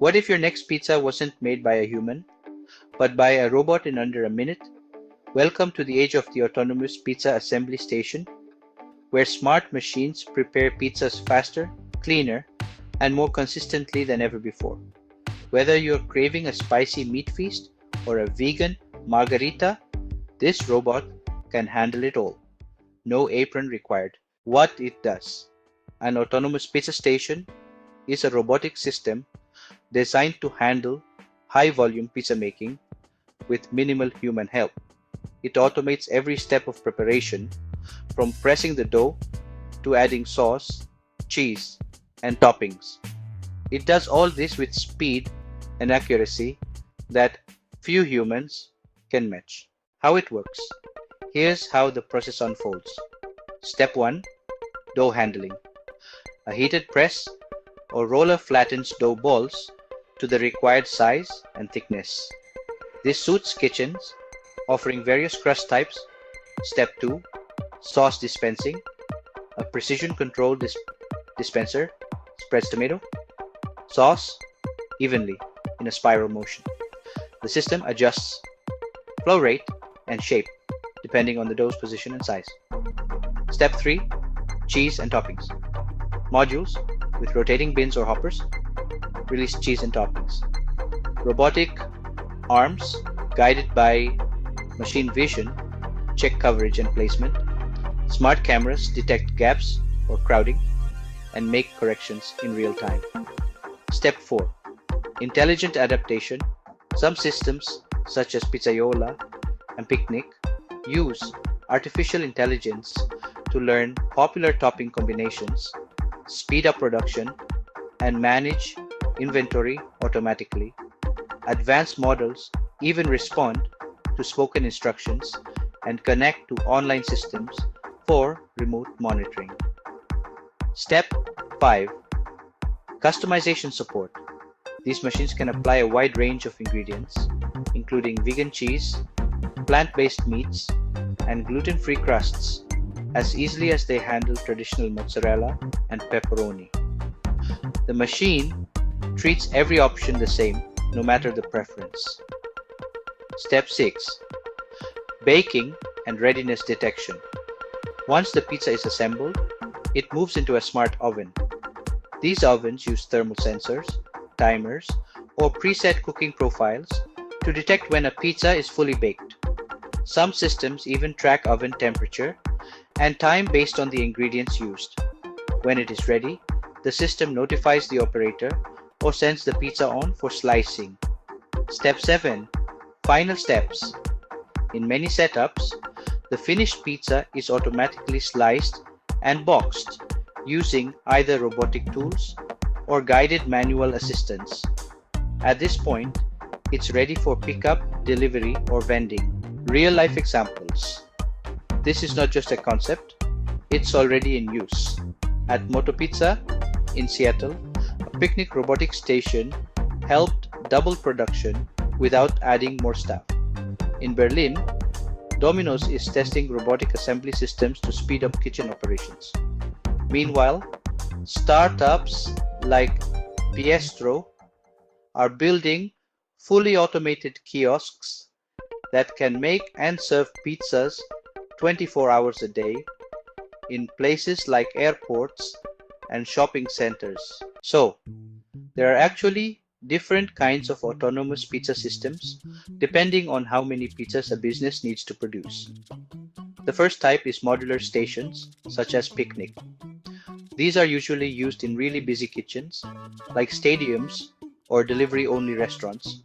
What if your next pizza wasn't made by a human, but by a robot in under a minute? Welcome to the age of the autonomous pizza assembly station, where smart machines prepare pizzas faster, cleaner, and more consistently than ever before. Whether you're craving a spicy meat feast or a vegan margarita, this robot can handle it all. No apron required. What it does. An autonomous pizza station is a robotic system designed to handle high-volume pizza making with minimal human help. It automates every step of preparation, from pressing the dough to adding sauce, cheese, and toppings. It does all this with speed and accuracy that few humans can match. How it works. Here's how the process unfolds. Step 1. Dough handling. A heated press or roller flattens dough balls to the required size and thickness. This suits kitchens offering various crust types. Step 2. Sauce dispensing. A precision controlled dispenser spreads tomato sauce evenly in a spiral motion. The system adjusts flow rate and shape depending on the dough's position and size. Step 3. Cheese and toppings. Modules with rotating bins or hoppers release cheese and toppings. Robotic arms guided by machine vision check coverage and placement. Smart cameras detect gaps or crowding and make corrections in real time. Step 4. Intelligent adaptation. Some systems, such as Pizzaiola and Picnic, use artificial intelligence to learn popular topping combinations, speed up production, and manage inventory automatically. Advanced models even respond to spoken instructions and connect to online systems for remote monitoring. Step 5. Customization support. These machines can apply a wide range of ingredients, including vegan cheese, plant-based meats, and gluten-free crusts, as easily as they handle traditional mozzarella and pepperoni. The machine treats every option the same, no matter the preference. Step 6. Baking and readiness detection. Once the pizza is assembled, it moves into a smart oven. These ovens use thermal sensors, timers, or preset cooking profiles to detect when a pizza is fully baked. Some systems even track oven temperature and time based on the ingredients used. When it is ready, the system notifies the operator or sends the pizza on for slicing. Step 7. Final steps. In many setups, the finished pizza is automatically sliced and boxed using either robotic tools or guided manual assistance. At this point, it's ready for pickup, delivery, or vending. Real-life examples. This is not just a concept, it's already in use. At Moto Pizza in Seattle, a Picnic robotic station helped double production without adding more staff. In Berlin, Domino's is testing robotic assembly systems to speed up kitchen operations. Meanwhile, startups like Piestro are building fully automated kiosks that can make and serve pizzas 24 hours a day in places like airports and shopping centers. So, there are actually different kinds of autonomous pizza systems depending on how many pizzas a business needs to produce. The first type is modular stations, such as Picnic. These are usually used in really busy kitchens, like stadiums or delivery-only restaurants.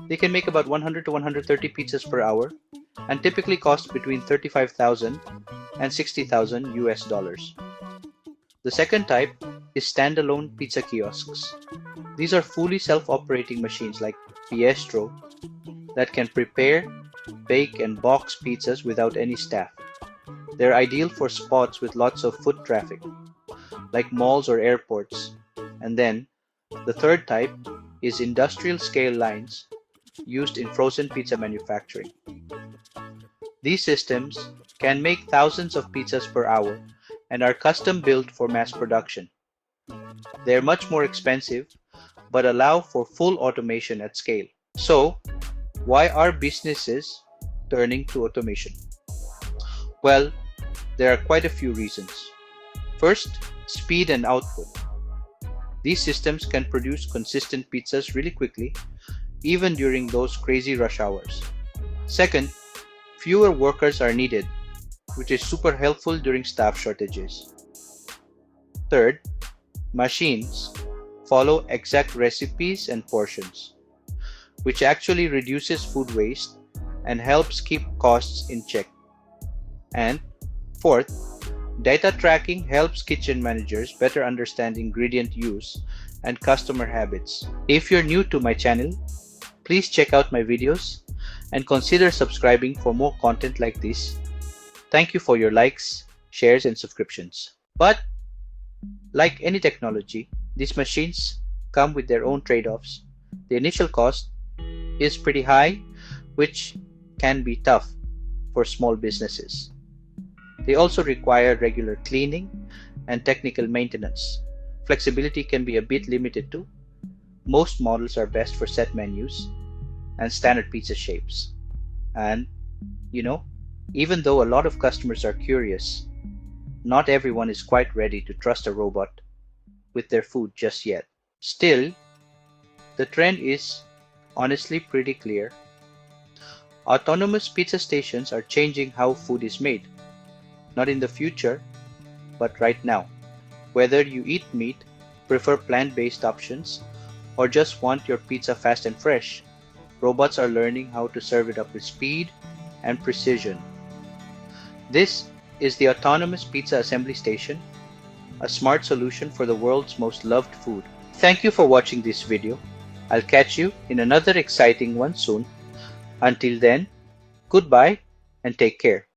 They can make about 100 to 130 pizzas per hour and typically cost between $35,000 and $60,000 US. The second type is standalone pizza kiosks. These are fully self-operating machines like Piestro that can prepare, bake, and box pizzas without any staff. They're ideal for spots with lots of foot traffic, like malls or airports. And then, the third type is industrial-scale lines used in frozen pizza manufacturing. These systems can make thousands of pizzas per hour and are custom-built for mass production. They're much more expensive, but allow for full automation at scale. So, why are businesses turning to automation? Well, there are quite a few reasons. First, speed and output. These systems can produce consistent pizzas really quickly, even during those crazy rush hours. Second, fewer workers are needed, which is super helpful during staff shortages. Third, machines follow exact recipes and portions, which actually reduces food waste and helps keep costs in check. And fourth, data tracking helps kitchen managers better understand ingredient use and customer habits. If you're new to my channel, please check out my videos and consider subscribing for more content like this. Thank you for your likes, shares, and subscriptions. But like any technology, these machines come with their own trade-offs. The initial cost is pretty high, which can be tough for small businesses. They also require regular cleaning and technical maintenance. Flexibility can be a bit limited too. Most models are best for set menus and standard pizza shapes. And, even though a lot of customers are curious, not everyone is quite ready to trust a robot with their food just yet. Still, the trend is honestly pretty clear. Autonomous pizza stations are changing how food is made. Not in the future, but right now. Whether you eat meat, prefer plant-based options, or just want your pizza fast and fresh, robots are learning how to serve it up with speed and precision. This is the Autonomous Pizza Assembly Station, a smart solution for the world's most loved food. Thank you for watching this video. I'll catch you in another exciting one soon. Until then, goodbye and take care.